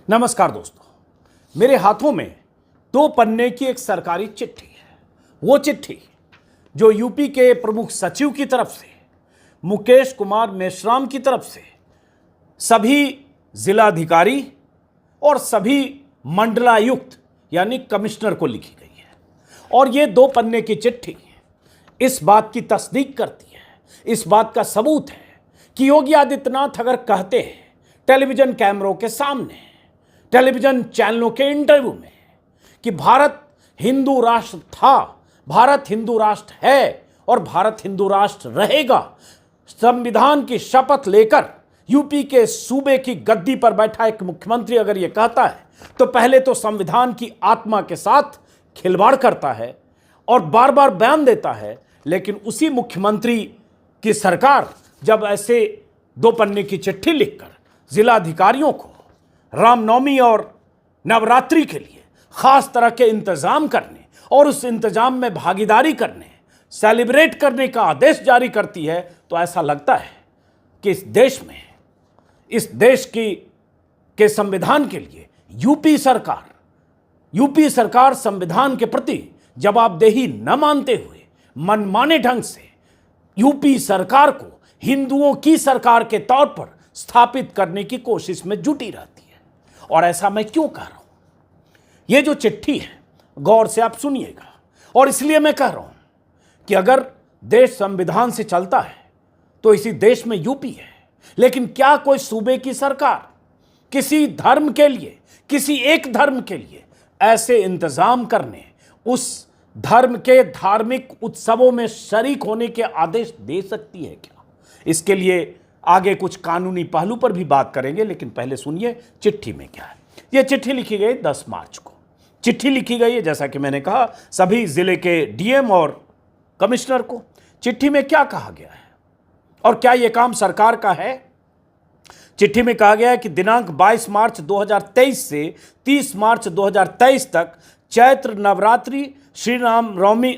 नमस्कार दोस्तों, मेरे हाथों में 2 पन्ने की एक सरकारी चिट्ठी है। वो चिट्ठी जो यूपी के प्रमुख सचिव की तरफ से, मुकेश कुमार मेश्राम की तरफ से सभी जिलाधिकारी और सभी मंडलायुक्त यानी कमिश्नर को लिखी गई है। और ये 2 पन्ने की चिट्ठी इस बात की तस्दीक करती है, इस बात का सबूत है कि योगी आदित्यनाथ अगर कहते हैं टेलीविजन कैमरों के सामने, टेलीविजन चैनलों के इंटरव्यू में कि भारत हिंदू राष्ट्र था, भारत हिंदू राष्ट्र है और भारत हिंदू राष्ट्र रहेगा, संविधान की शपथ लेकर यूपी के सूबे की गद्दी पर बैठा एक मुख्यमंत्री अगर यह कहता है तो पहले तो संविधान की आत्मा के साथ खिलवाड़ करता है और बार बार बयान देता है। लेकिन उसी मुख्यमंत्री की सरकार जब ऐसे 2 पन्ने की चिट्ठी लिखकर जिलाधिकारियों को रामनवमी और नवरात्रि के लिए खास तरह के इंतजाम करने और उस इंतजाम में भागीदारी करने, सेलिब्रेट करने का आदेश जारी करती है, तो ऐसा लगता है कि इस देश के संविधान के लिए यूपी सरकार संविधान के प्रति जवाबदेही न मानते हुए मनमाने ढंग से यूपी सरकार को हिंदुओं की सरकार के तौर पर स्थापित करने की कोशिश में जुटी रहती है। और ऐसा मैं क्यों कह रहा हूं? यह जो चिट्ठी है, गौर से आप सुनिएगा। और इसलिए मैं कह रहा हूं कि अगर देश संविधान से चलता है तो इसी देश में यूपी है, लेकिन क्या कोई सूबे की सरकार किसी धर्म के लिए, किसी एक धर्म के लिए ऐसे इंतजाम करने, उस धर्म के धार्मिक उत्सवों में शरीक होने के आदेश दे सकती है क्या? इसके लिए आगे कुछ कानूनी पहलू पर भी बात करेंगे, लेकिन पहले सुनिए चिट्ठी में क्या है। यह चिट्ठी लिखी गई 10 मार्च को। चिट्ठी लिखी गई है, जैसा कि मैंने कहा, सभी जिले के डीएम और कमिश्नर को। चिट्ठी में क्या कहा गया है और क्या यह काम सरकार का है? चिट्ठी में कहा गया है कि दिनांक 22 मार्च 2023 से 30 मार्च 2023 तक चैत्र नवरात्रि श्री राम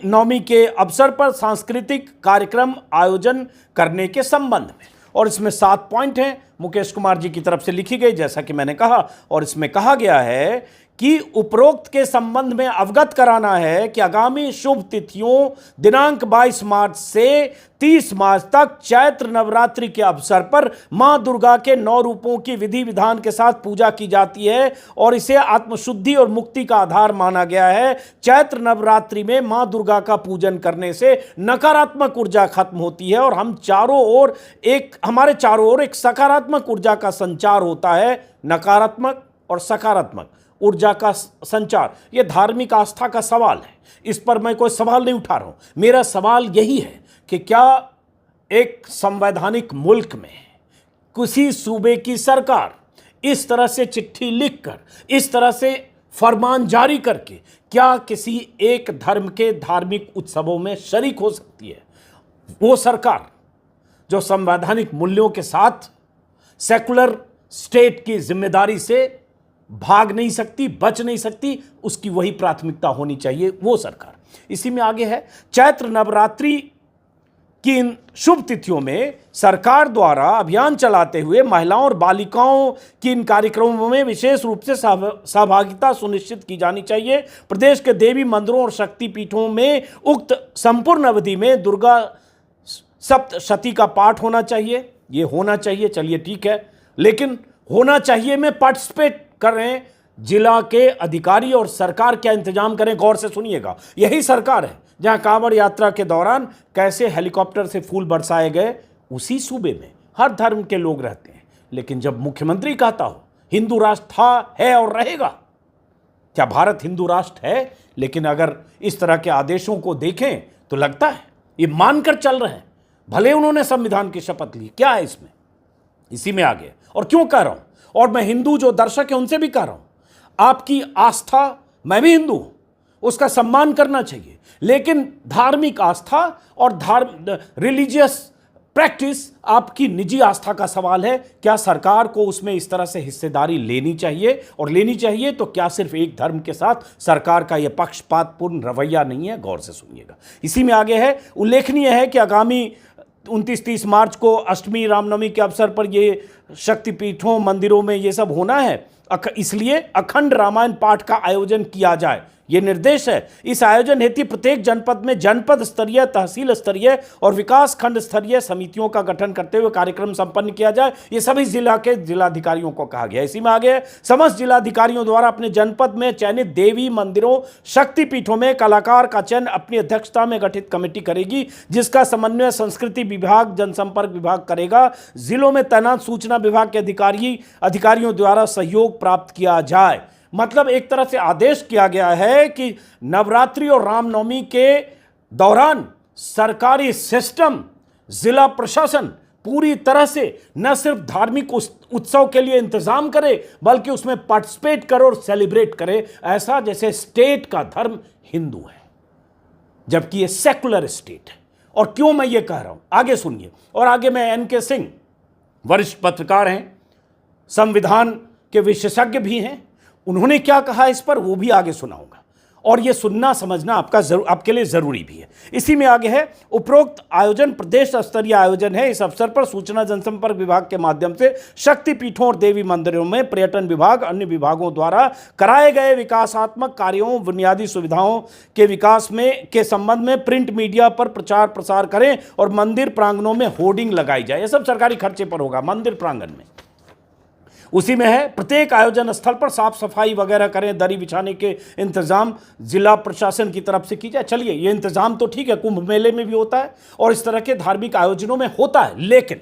नवमी के अवसर पर सांस्कृतिक कार्यक्रम आयोजन करने के संबंध में, और इसमें 7 पॉइंट हैं, मुकेश कुमार जी की तरफ से लिखी गई, जैसा कि मैंने कहा। और इसमें कहा गया है कि उपरोक्त के संबंध में अवगत कराना है कि आगामी शुभ तिथियों दिनांक 22 मार्च से 30 मार्च तक चैत्र नवरात्रि के अवसर पर मां दुर्गा के 9 रूपों की विधि विधान के साथ पूजा की जाती है और इसे आत्मशुद्धि और मुक्ति का आधार माना गया है। चैत्र नवरात्रि में मां दुर्गा का पूजन करने से नकारात्मक ऊर्जा खत्म होती है और हमारे चारों ओर एक सकारात्मक ऊर्जा का संचार होता है। नकारात्मक और सकारात्मक ऊर्जा का संचार, यह धार्मिक आस्था का सवाल है। इस पर मैं कोई सवाल नहीं उठा रहा हूं। मेरा सवाल यही है कि क्या एक संवैधानिक मुल्क में किसी सूबे की सरकार इस तरह से चिट्ठी लिखकर, इस तरह से फरमान जारी करके क्या किसी एक धर्म के धार्मिक उत्सवों में शरीक हो सकती है? वो सरकार जो संवैधानिक मूल्यों के साथ सेकुलर स्टेट की जिम्मेदारी से भाग नहीं सकती, बच नहीं सकती, उसकी वही प्राथमिकता होनी चाहिए, वो सरकार। इसी में आगे है, चैत्र नवरात्रि की इन शुभ तिथियों में सरकार द्वारा अभियान चलाते हुए महिलाओं और बालिकाओं की इन कार्यक्रमों में विशेष रूप से सहभागिता सुनिश्चित की जानी चाहिए। प्रदेश के देवी मंदिरों और शक्तिपीठों में उक्त संपूर्ण अवधि में दुर्गा सप्तशती का पाठ होना चाहिए। ये होना चाहिए, चलिए ठीक है, लेकिन होना चाहिए में पार्टिसिपेट कर रहे हैं जिला के अधिकारी और सरकार क्या इंतजाम करें? गौर से सुनिएगा। यही सरकार है जहां कांवड़ यात्रा के दौरान कैसे हेलीकॉप्टर से फूल बरसाए गए, उसी सूबे में हर धर्म के लोग रहते हैं। लेकिन जब मुख्यमंत्री कहता हो हिंदू राष्ट्र था, है और रहेगा, क्या भारत हिंदू राष्ट्र है? लेकिन अगर इस तरह के आदेशों को देखें तो लगता है ये मानकर चल रहे हैं, भले उन्होंने संविधान की शपथ ली। क्या है इसमें? इसी में आगे। और क्यों कह रहा हूं, और मैं हिंदू जो दर्शक है उनसे भी कह रहा हूं, आपकी आस्था, मैं भी हिंदू हूं, उसका सम्मान करना चाहिए, लेकिन धार्मिक आस्था और रिलीजियस प्रैक्टिस आपकी निजी आस्था का सवाल है। क्या सरकार को उसमें इस तरह से हिस्सेदारी लेनी चाहिए? और लेनी चाहिए तो क्या सिर्फ एक धर्म के साथ सरकार का यह पक्षपातपूर्ण रवैया नहीं है? गौर से सुनिएगा। इसी में आगे है, उल्लेखनीय है कि आगामी 29-30 मार्च को अष्टमी रामनवमी के अवसर पर ये शक्तिपीठों, मंदिरों में ये सब होना है। इसलिए अखंड रामायण पाठ का आयोजन किया जाए, ये निर्देश है। इस आयोजन हेतु प्रत्येक जनपद में जनपद स्तरीय, तहसील स्तरीय और विकास खंड स्तरीय समितियों का गठन करते हुए कार्यक्रम संपन्न किया जाए। ये सभी जिला के जिलाधिकारियों को कहा गया। इसी में आगे समस्त जिलाधिकारियों द्वारा अपने जनपद में चयनित देवी मंदिरों, शक्तिपीठों में कलाकार का चयन अपनी अध्यक्षता में गठित कमेटी करेगी, जिसका समन्वय संस्कृति विभाग, जनसंपर्क विभाग करेगा। जिलों में तैनात सूचना विभाग के अधिकारियों द्वारा सहयोग प्राप्त किया जाए। मतलब एक तरह से आदेश किया गया है कि नवरात्रि और रामनवमी के दौरान सरकारी सिस्टम, जिला प्रशासन पूरी तरह से न सिर्फ धार्मिक उत्सव के लिए इंतजाम करे, बल्कि उसमें पार्टिसिपेट करे और सेलिब्रेट करे, ऐसा जैसे स्टेट का धर्म हिंदू है, जबकि ये सेकुलर स्टेट है। और क्यों मैं ये कह रहा हूं, आगे सुनिए। और आगे मैं एनके सिंह, वरिष्ठ पत्रकार हैं, संविधान के विशेषज्ञ भी हैं, उन्होंने क्या कहा इस पर वो भी आगे सुनाऊंगा। और ये सुनना समझना आपके लिए जरूरी भी है। इसी में आगे है, उपरोक्त आयोजन प्रदेश स्तरीय आयोजन है। इस अवसर पर सूचना जनसंपर्क विभाग के माध्यम से शक्तिपीठों और देवी मंदिरों में पर्यटन विभाग, अन्य विभागों द्वारा कराए गए विकासात्मक कार्यों, बुनियादी सुविधाओं के विकास के संबंध में प्रिंट मीडिया पर प्रचार प्रसार करें और मंदिर प्रांगणों में होर्डिंग लगाई जाए। यह सब सरकारी खर्चे पर होगा, मंदिर प्रांगण में। उसी में है, प्रत्येक आयोजन स्थल पर साफ सफाई वगैरह करें, दरी बिछाने के इंतजाम जिला प्रशासन की तरफ से की जाए। चलिए, ये इंतजाम तो ठीक है, कुंभ मेले में भी होता है और इस तरह के धार्मिक आयोजनों में होता है, लेकिन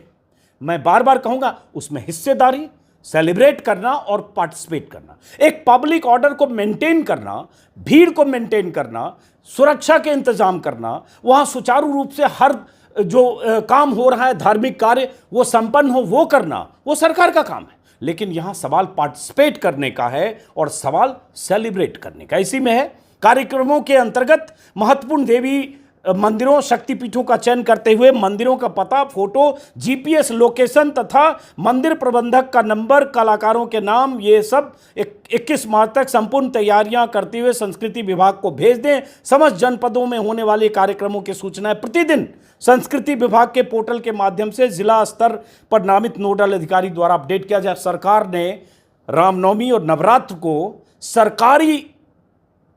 मैं बार बार कहूंगा, उसमें हिस्सेदारी, सेलिब्रेट करना और पार्टिसिपेट करना, एक पब्लिक ऑर्डर को मेंटेन करना, भीड़ को मेंटेन करना, सुरक्षा के इंतजाम करना, वहां सुचारू रूप से हर जो काम हो रहा है, धार्मिक कार्य वो संपन्न हो, वो करना, वो सरकार का काम है। लेकिन यहां सवाल पार्टिसिपेट करने का है और सवाल सेलिब्रेट करने का। इसी में है, कार्यक्रमों के अंतर्गत महत्वपूर्ण देवी मंदिरों, शक्तिपीठों का चयन करते हुए मंदिरों का पता, फोटो, जीपीएस लोकेशन तथा मंदिर प्रबंधक का नंबर, कलाकारों के नाम, ये सब 21 मार्च तक संपूर्ण तैयारियां करते हुए संस्कृति विभाग को भेज दें। समस्त जनपदों में होने वाले कार्यक्रमों की सूचनाएं प्रतिदिन संस्कृति विभाग के पोर्टल के माध्यम से जिला स्तर पर नामित नोडल अधिकारी द्वारा अपडेट किया जाए। सरकार ने रामनवमी और नवरात्र को सरकारी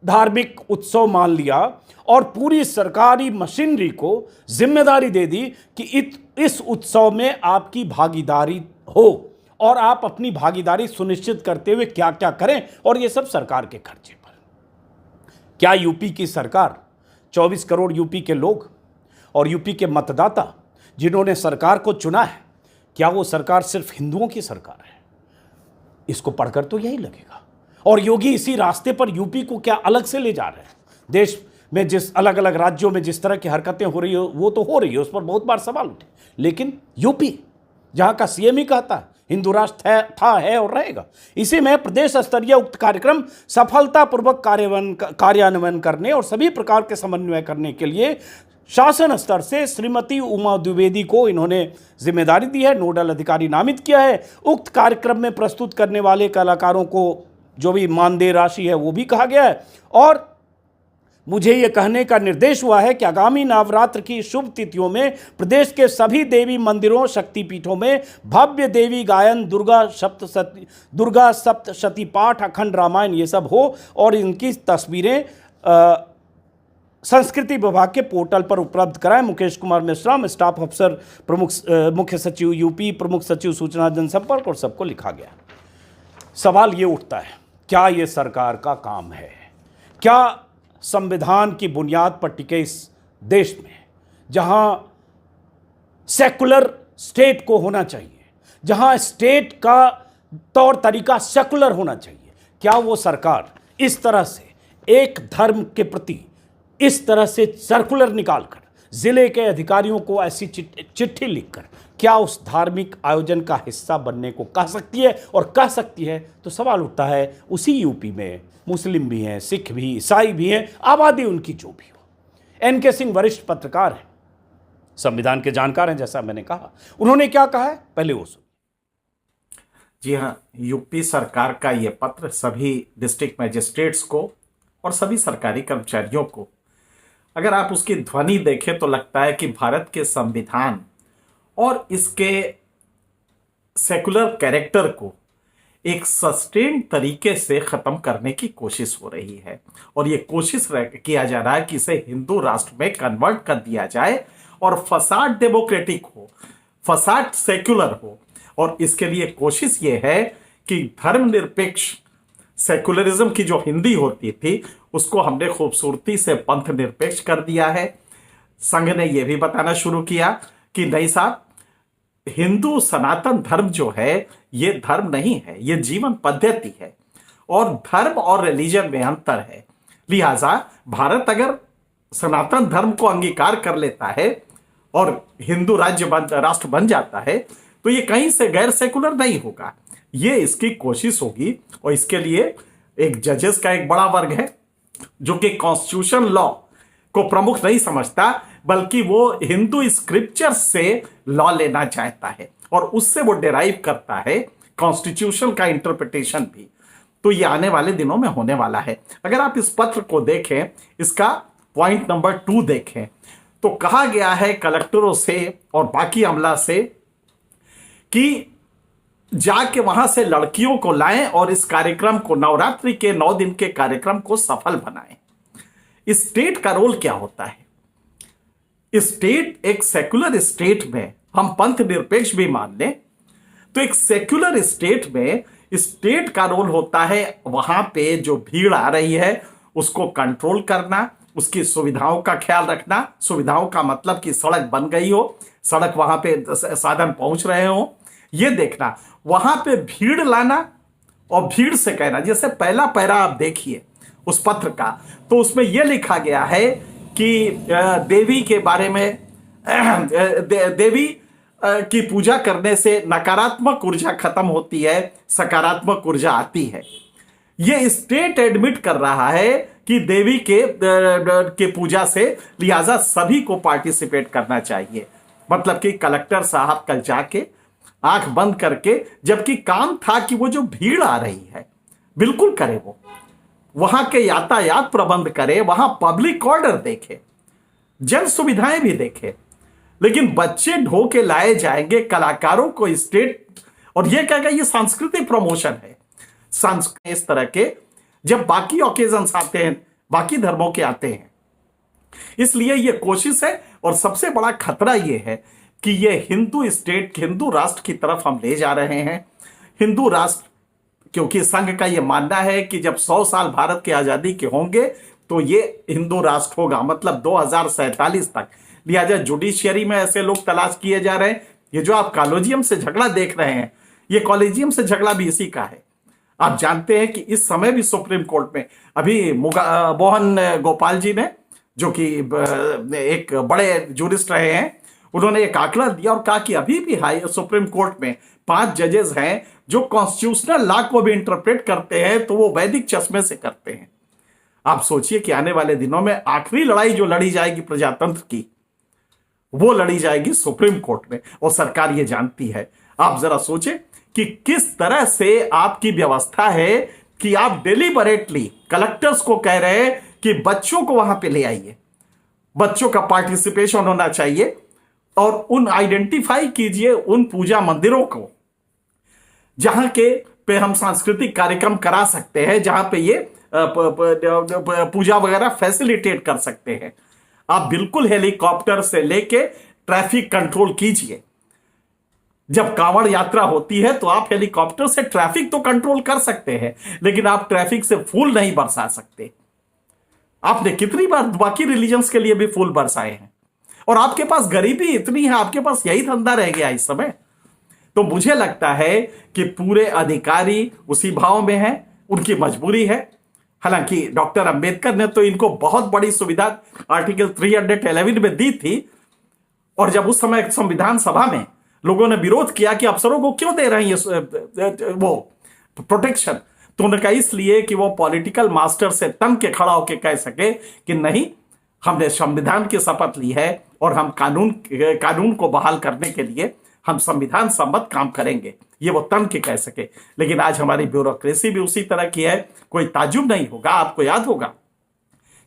धार्मिक उत्सव मान लिया और पूरी सरकारी मशीनरी को जिम्मेदारी दे दी कि इस उत्सव में आपकी भागीदारी हो और आप अपनी भागीदारी सुनिश्चित करते हुए क्या क्या करें, और ये सब सरकार के खर्चे पर। क्या यूपी की सरकार, 24 करोड़ यूपी के लोग और यूपी के मतदाता जिन्होंने सरकार को चुना है, क्या वो सरकार सिर्फ हिंदुओं की सरकार है? इसको पढ़कर तो यही लगेगा। और योगी इसी रास्ते पर यूपी को क्या अलग से ले जा रहे हैं। देश में जिस अलग अलग राज्यों में जिस तरह की हरकतें हो रही हो, वो तो हो रही है, उस पर बहुत बार सवाल उठे, लेकिन यूपी जहां का सीएम ही कहता है हिंदू राष्ट्र था, है और रहेगा। इसी में प्रदेश स्तरीय उक्त कार्यक्रम सफलतापूर्वक कार्यान्वयन करने और सभी प्रकार के समन्वय करने के लिए शासन स्तर से श्रीमती उमा द्विवेदी को इन्होंने जिम्मेदारी दी है, नोडल अधिकारी नामित किया है। उक्त कार्यक्रम में प्रस्तुत करने वाले कलाकारों को जो भी मानदेय राशि है वो भी कहा गया है। और मुझे ये कहने का निर्देश हुआ है कि आगामी नवरात्र की शुभ तिथियों में प्रदेश के सभी देवी मंदिरों, शक्तिपीठों में भव्य देवी गायन, दुर्गा सप्तशती पाठ, अखंड रामायण ये सब हो और इनकी तस्वीरें संस्कृति विभाग के पोर्टल पर उपलब्ध कराएं। मुकेश कुमार मिश्रा, स्टाफ अफसर, प्रमुख मुख्य सचिव यूपी, प्रमुख सचिव सूचना जनसंपर्क, और सबको लिखा गया। सवाल ये उठता है, क्या ये सरकार का काम है? क्या संविधान की बुनियाद पर टिके इस देश में, जहां सेकुलर स्टेट को होना चाहिए, जहां स्टेट का तौर तरीका सेकुलर होना चाहिए, क्या वो सरकार इस तरह से एक धर्म के प्रति इस तरह से सर्कुलर निकालकर जिले के अधिकारियों को ऐसी चिट्ठी लिखकर क्या उस धार्मिक आयोजन का हिस्सा बनने को कह सकती है? और कह सकती है तो सवाल उठता है, उसी यूपी में मुस्लिम भी हैं, सिख भी, ईसाई भी हैं, आबादी उनकी जो भी हो। एनके सिंह वरिष्ठ पत्रकार हैं, संविधान के जानकार हैं, जैसा मैंने कहा। उन्होंने क्या कहा है, पहले वो सुनिए। जी हाँ, यूपी सरकार का ये पत्र सभी डिस्ट्रिक्ट मजिस्ट्रेट्स को और सभी सरकारी कर्मचारियों को, अगर आप उसकी ध्वनि देखें तो लगता है कि भारत के संविधान और इसके सेकुलर कैरेक्टर को एक सस्टेन तरीके से खत्म करने की कोशिश हो रही है। और ये कोशिश किया जा रहा है कि इसे हिंदू राष्ट्र में कन्वर्ट कर दिया जाए और फसाड डेमोक्रेटिक हो, फसाड सेक्युलर हो। और इसके लिए कोशिश ये है कि धर्मनिरपेक्ष सेकुलरिज्म की जो हिंदी होती थी उसको हमने खूबसूरती से पंथ निरपेक्ष कर दिया है। संघ ने यह भी बताना शुरू किया कि नहीं साहब, हिंदू सनातन धर्म जो है ये धर्म नहीं है, ये जीवन पद्धति है और धर्म और रिलीजन में अंतर है। लिहाजा भारत अगर सनातन धर्म को अंगीकार कर लेता है और हिंदू राष्ट्र बन जाता है तो ये कहीं से गैर सेकुलर नहीं होगा। ये इसकी कोशिश होगी और इसके लिए एक जजेस का एक बड़ा वर्ग है जो कि कॉन्स्टिट्यूशन लॉ को प्रमुख नहीं समझता, बल्कि वो हिंदू स्क्रिप्चर से लॉ लेना चाहता है और उससे वो डिराइव करता है कॉन्स्टिट्यूशन का इंटरप्रिटेशन भी। तो ये आने वाले दिनों में होने वाला है। अगर आप इस पत्र को देखें, इसका पॉइंट नंबर 2 देखें, तो कहा गया है कलेक्टरों से और बाकी अमला से कि जाके वहां से लड़कियों को लाएं और इस कार्यक्रम को, नवरात्रि के 9 दिन के कार्यक्रम को सफल बनाएं। स्टेट का रोल क्या होता है? स्टेट, एक सेक्युलर स्टेट में हम पंथ निरपेक्ष भी मान लें तो एक सेक्युलर स्टेट में स्टेट का रोल होता है वहां पे जो भीड़ आ रही है उसको कंट्रोल करना, उसकी सुविधाओं का ख्याल रखना। सुविधाओं का मतलब कि सड़क बन गई हो, सड़क वहां पे साधन पहुंच रहे हो, ये देखना। वहां पे भीड़ लाना और भीड़ से कहना। जैसे पहला पैरा आप देखिए उस पत्र का, तो उसमें यह लिखा गया है कि देवी के बारे में, देवी की पूजा करने से नकारात्मक ऊर्जा खत्म होती है, सकारात्मक ऊर्जा आती है। यह स्टेट एडमिट कर रहा है कि देवी के पूजा से, लिहाजा सभी को पार्टिसिपेट करना चाहिए। मतलब कि कलेक्टर साहब कल जाके आंख बंद करके, जबकि काम था कि वो जो भीड़ आ रही है बिल्कुल करे, वो वहां के यातायात प्रबंध करे, वहां पब्लिक ऑर्डर देखे, जन सुविधाएं भी देखे। लेकिन बच्चे ढो के लाए जाएंगे, कलाकारों को स्टेट, और ये कहेगा ये सांस्कृतिक प्रमोशन है। इस तरह के जब बाकी ओकेजन्स आते हैं, बाकी धर्मों के आते हैं, इसलिए ये कोशिश है। और सबसे बड़ा खतरा ये है कि ये हिंदू स्टेट, हिंदू राष्ट्र की तरफ हम ले जा रहे हैं। हिंदू राष्ट्र, क्योंकि संघ का ये मानना है कि जब 100 साल भारत की आजादी के होंगे तो ये हिंदू राष्ट्र होगा, मतलब 2047 तक। लिहाजा जुडिशियरी में ऐसे लोग तलाश किए जा रहे हैं। ये जो आप कॉलेजियम से झगड़ा देख रहे हैं, ये कॉलेजियम से झगड़ा भी इसी का है। आप जानते हैं कि इस समय भी सुप्रीम कोर्ट में अभी मोहन गोपाल जी ने, जो कि एक बड़े जूरिस्ट रहे हैं, उन्होंने एक आंकड़ा दिया और कहा कि अभी भी सुप्रीम कोर्ट में 5 जजेस हैं जो कॉन्स्टिट्यूशनल लॉ को भी इंटरप्रेट करते हैं, तो वो वैदिक चश्मे से करते हैं। आप सोचिए कि आने वाले दिनों में आखिरी लड़ाई जो लड़ी जाएगी प्रजातंत्र की, वो लड़ी जाएगी सुप्रीम कोर्ट में, और सरकार ये जानती है। आप जरा सोचें कि किस तरह से आपकी व्यवस्था है कि आप डेलिबरेटली कलेक्टर्स को कह रहे हैं कि बच्चों को वहां पे ले आइए, बच्चों का पार्टिसिपेशन होना चाहिए, और उन आइडेंटिफाई कीजिए उन पूजा मंदिरों को जहां के पे हम सांस्कृतिक कार्यक्रम करा सकते हैं, जहां पे ये पूजा वगैरह फैसिलिटेट कर सकते हैं। आप बिल्कुल हेलीकॉप्टर से लेके ट्रैफिक कंट्रोल कीजिए। जब कांवड़ यात्रा होती है तो आप हेलीकॉप्टर से ट्रैफिक तो कंट्रोल कर सकते हैं, लेकिन आप ट्रैफिक से फूल नहीं बरसा सकते। आपने कितनी बार बाकी रिलीजन्स के लिए भी फूल बरसाए हैं, और आपके पास गरीबी इतनी है, आपके पास यही धंधा रह गया इस समय। तो मुझे लगता है कि पूरे अधिकारी उसी भाव में हैं, उनकी मजबूरी है। हालांकि डॉक्टर अंबेडकर ने तो इनको बहुत बड़ी सुविधा आर्टिकल 311 में दी थी, और जब उस समय संविधान सभा में लोगों ने विरोध किया कि अफसरों को क्यों दे रहे हैं वो प्रोटेक्शन, तो उन्होंने कहा इसलिए कि वो पॉलिटिकल मास्टर से तन के खड़ा होकर कह सके कि नहीं, हमने संविधान की शपथ ली है और हम कानून को बहाल करने के लिए हम संविधान सम्मत काम करेंगे, ये वो तन के कह सके। लेकिन आज हमारी ब्यूरोक्रेसी भी उसी तरह की है। कोई ताजुब नहीं होगा, आपको याद होगा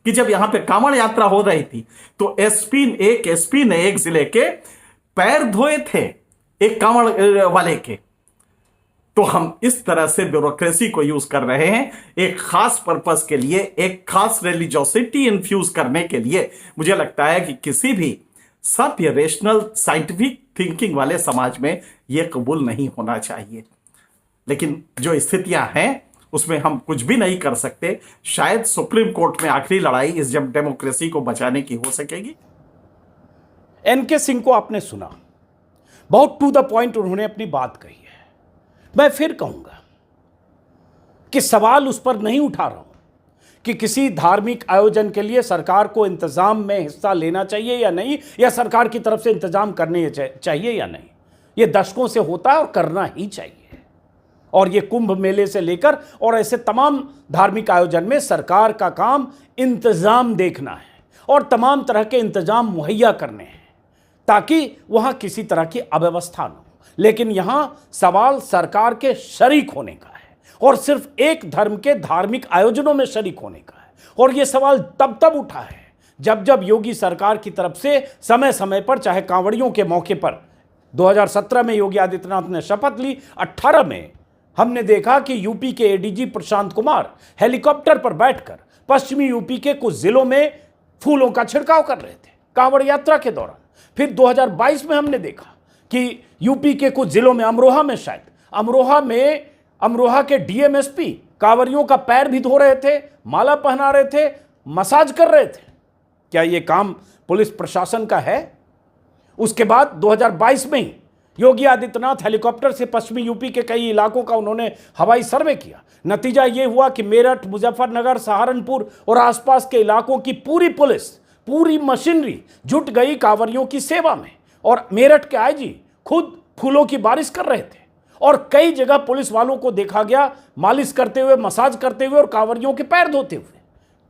कि जब यहां पे कांवड़ यात्रा हो रही थी तो एसपी ने एक जिले के पैर धोए थे, एक कांवड़ वाले के, तो हम इस तरह से ब्यूरोक्रेसी को यूज कर रहे हैं एक खास पर्पस के लिए, एक खास रिलीजियोसिटी इन्फ्यूज करने के लिए। मुझे लगता है कि किसी भी सभ्य रेशनल साइंटिफिक थिंकिंग वाले समाज में यह कबूल नहीं होना चाहिए। लेकिन जो स्थितियां हैं उसमें हम कुछ भी नहीं कर सकते। शायद सुप्रीम कोर्ट में आखिरी लड़ाई इस जब डेमोक्रेसी को बचाने की हो सकेगी। एनके सिंह को आपने सुना, बहुत टू द पॉइंट उन्होंने अपनी बात कही है। मैं फिर कहूंगा कि सवाल उस पर नहीं उठा रहा हूं कि किसी धार्मिक आयोजन के लिए सरकार को इंतजाम में हिस्सा लेना चाहिए या नहीं, या सरकार की तरफ से इंतजाम करने चाहिए या नहीं। यह दशकों से होता है और करना ही चाहिए। और ये कुंभ मेले से लेकर और ऐसे तमाम धार्मिक आयोजन में सरकार का काम इंतजाम देखना है और तमाम तरह के इंतजाम मुहैया करने हैं ताकि वहां किसी तरह की अव्यवस्था न हो। लेकिन यहां सवाल सरकार के शरीक होने का है और सिर्फ एक धर्म के धार्मिक आयोजनों में शरीक होने का है। और यह सवाल तब उठा है जब योगी सरकार की तरफ से समय समय पर, चाहे कांवड़ियों के मौके पर 2017 में योगी आदित्यनाथ ने शपथ ली, 18 में हमने देखा कि यूपी के एडीजी प्रशांत कुमार हेलीकॉप्टर पर बैठकर पश्चिमी यूपी के कुछ जिलों में फूलों का छिड़काव कर रहे थे कांवड़ यात्रा के दौरान। फिर 2022 में हमने देखा कि यूपी के कुछ जिलों में, अमरोहा में शायद, अमरोहा के डीएमएसपी कांवड़ियों का पैर भी धो रहे थे, माला पहना रहे थे, मसाज कर रहे थे। क्या यह काम पुलिस प्रशासन का है? उसके बाद 2022 में ही योगी आदित्यनाथ हेलीकॉप्टर से पश्चिमी यूपी के कई इलाकों का उन्होंने हवाई सर्वे किया। नतीजा यह हुआ कि मेरठ, मुजफ्फरनगर, सहारनपुर और आसपास के इलाकों की पूरी पुलिस, पूरी मशीनरी जुट गई कांवड़ियों की सेवा में। और मेरठ के आईजी खुद फूलों की बारिश कर रहे थे और कई जगह पुलिस वालों को देखा गया मालिश करते हुए, मसाज करते हुए और कांवड़ियों के पैर धोते हुए।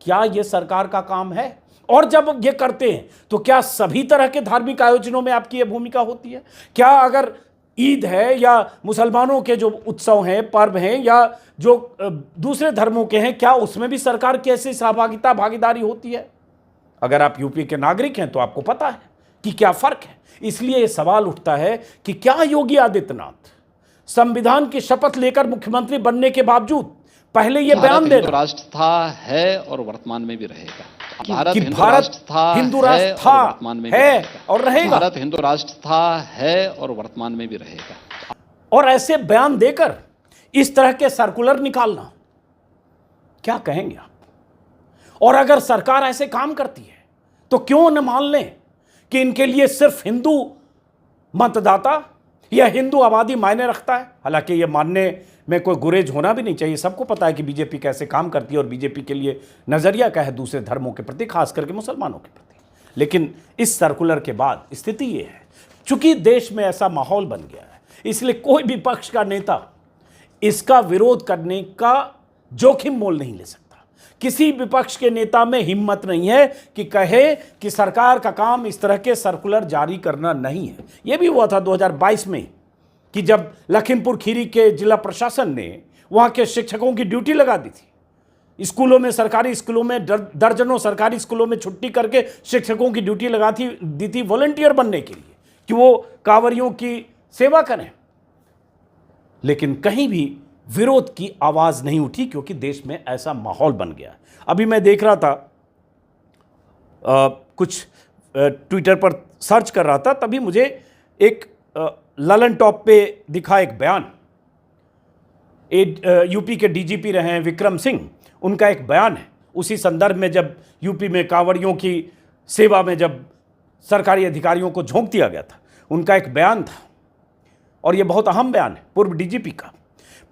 क्या यह सरकार का काम है? और जब ये करते हैं तो क्या सभी तरह के धार्मिक आयोजनों में आपकी यह भूमिका होती है? क्या अगर ईद है या मुसलमानों के जो उत्सव हैं, पर्व हैं, या जो दूसरे धर्मों के हैं, क्या उसमें भी सरकार की ऐसी भागीदारी होती है? अगर आप यूपी के नागरिक हैं तो आपको पता है कि क्या फर्क है। इसलिए यह सवाल उठता है कि क्या योगी आदित्यनाथ संविधान की शपथ लेकर मुख्यमंत्री बनने के बावजूद पहले यह बयान दे राष्ट्र था, है और वर्तमान में भी रहेगा। भारत हिंदू राष्ट्र था, वर्तमान में है और रहेगा। भारत हिंदू राष्ट्र था, है और वर्तमान में भी रहेगा। और ऐसे बयान देकर इस तरह के सर्कुलर निकालना, क्या कहेंगे आप? और अगर सरकार ऐसे काम करती है तो क्यों न मान लें कि इनके लिए सिर्फ हिंदू मतदाता या हिंदू आबादी मायने रखता है? हालांकि यह मानने में कोई गुरेज होना भी नहीं चाहिए। सबको पता है कि बीजेपी कैसे काम करती है और बीजेपी के लिए नजरिया क्या है दूसरे धर्मों के प्रति, खास करके मुसलमानों के प्रति। लेकिन इस सर्कुलर के बाद स्थिति ये है, चूंकि देश में ऐसा माहौल बन गया है, इसलिए कोई भी पक्ष का नेता इसका विरोध करने का जोखिम मोल नहीं ले सकता। किसी विपक्ष के नेता में हिम्मत नहीं है कि कहे कि सरकार का काम इस तरह के सर्कुलर जारी करना नहीं है। यह भी हुआ था 2022 में कि जब लखीमपुर खीरी के जिला प्रशासन ने वहां के शिक्षकों की ड्यूटी लगा दी थी। स्कूलों में, सरकारी स्कूलों में, दर्जनों सरकारी स्कूलों में छुट्टी करके शिक्षकों की ड्यूटी दी थी वॉलंटियर बनने के लिए कि वो कांवड़ियों की सेवा करें। लेकिन कहीं भी विरोध की आवाज नहीं उठी क्योंकि देश में ऐसा माहौल बन गया। अभी मैं देख रहा था, कुछ ट्विटर पर सर्च कर रहा था, तभी मुझे एक ललन टॉप पे दिखा एक बयान। यूपी के डीजीपी रहे हैं विक्रम सिंह, उनका एक बयान है। उसी संदर्भ में जब यूपी में कांवड़ियों की सेवा में जब सरकारी अधिकारियों को झोंक दिया गया था, उनका एक बयान था और यह बहुत अहम बयान है पूर्व डीजीपी का।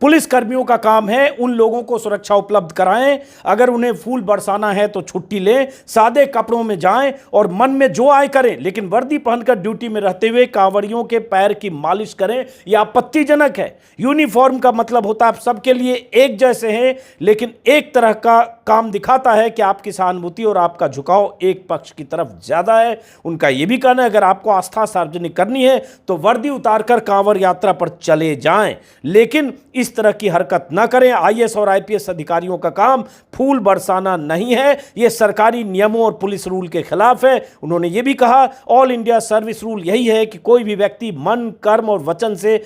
पुलिस कर्मियों का काम है उन लोगों को सुरक्षा उपलब्ध कराएं, अगर उन्हें फूल बरसाना है तो छुट्टी लें, सादे कपड़ों में जाएं और मन में जो आए करें, लेकिन वर्दी पहनकर ड्यूटी में रहते हुए कांवड़ियों के पैर की मालिश करें। यह आपत्तिजनक है। यूनिफॉर्म का मतलब होता है आप सबके लिए एक जैसे हैं, लेकिन एक तरह का काम दिखाता है कि आपकी सहानुभूति और आपका झुकाव एक पक्ष की तरफ ज्यादा है। उनका यह भी कहना है अगर आपको आस्था सार्वजनिक करनी है तो वर्दी उतारकर कांवड़ यात्रा पर चले जाएं, लेकिन इस तरह की हरकत ना करें। आईएएस और आईपीएस अधिकारियों का काम फूल बरसाना नहीं है, यह सरकारी नियमों और पुलिस रूल के खिलाफ है। उन्होंने यह भी कहा ऑल इंडिया सर्विस रूल यही है कि कोई भी व्यक्ति मन, कर्म और वचन से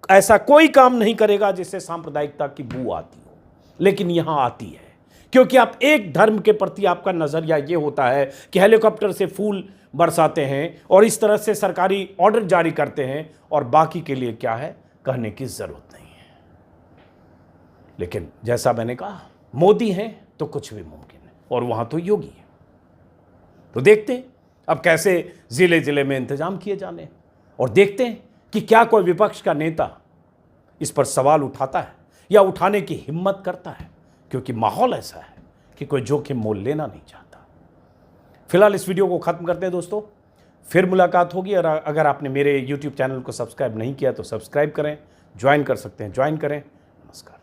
ऐसा कोई काम नहीं करेगा जिससे सांप्रदायिकता की बू आती हो, लेकिन यहां आती है क्योंकि आप एक धर्म के प्रति आपका नजरिया ये होता है कि हेलीकॉप्टर से फूल बरसाते हैं और इस तरह से सरकारी ऑर्डर जारी करते हैं और बाकी के लिए क्या है कहने की जरूरत नहीं है। लेकिन जैसा मैंने कहा, मोदी हैं तो कुछ भी मुमकिन है और वहां तो योगी है। तो देखते हैं अब कैसे जिले जिले में इंतजाम किए जाने और देखते हैं कि क्या कोई विपक्ष का नेता इस पर सवाल उठाता है या उठाने की हिम्मत करता है, क्योंकि माहौल ऐसा है कि कोई जोखिम मोल लेना नहीं चाहता। फिलहाल इस वीडियो को खत्म करते हैं दोस्तों, फिर मुलाकात होगी। और अगर आपने मेरे YouTube चैनल को सब्सक्राइब नहीं किया तो सब्सक्राइब करें, ज्वाइन कर सकते हैं ज्वाइन करें। नमस्कार।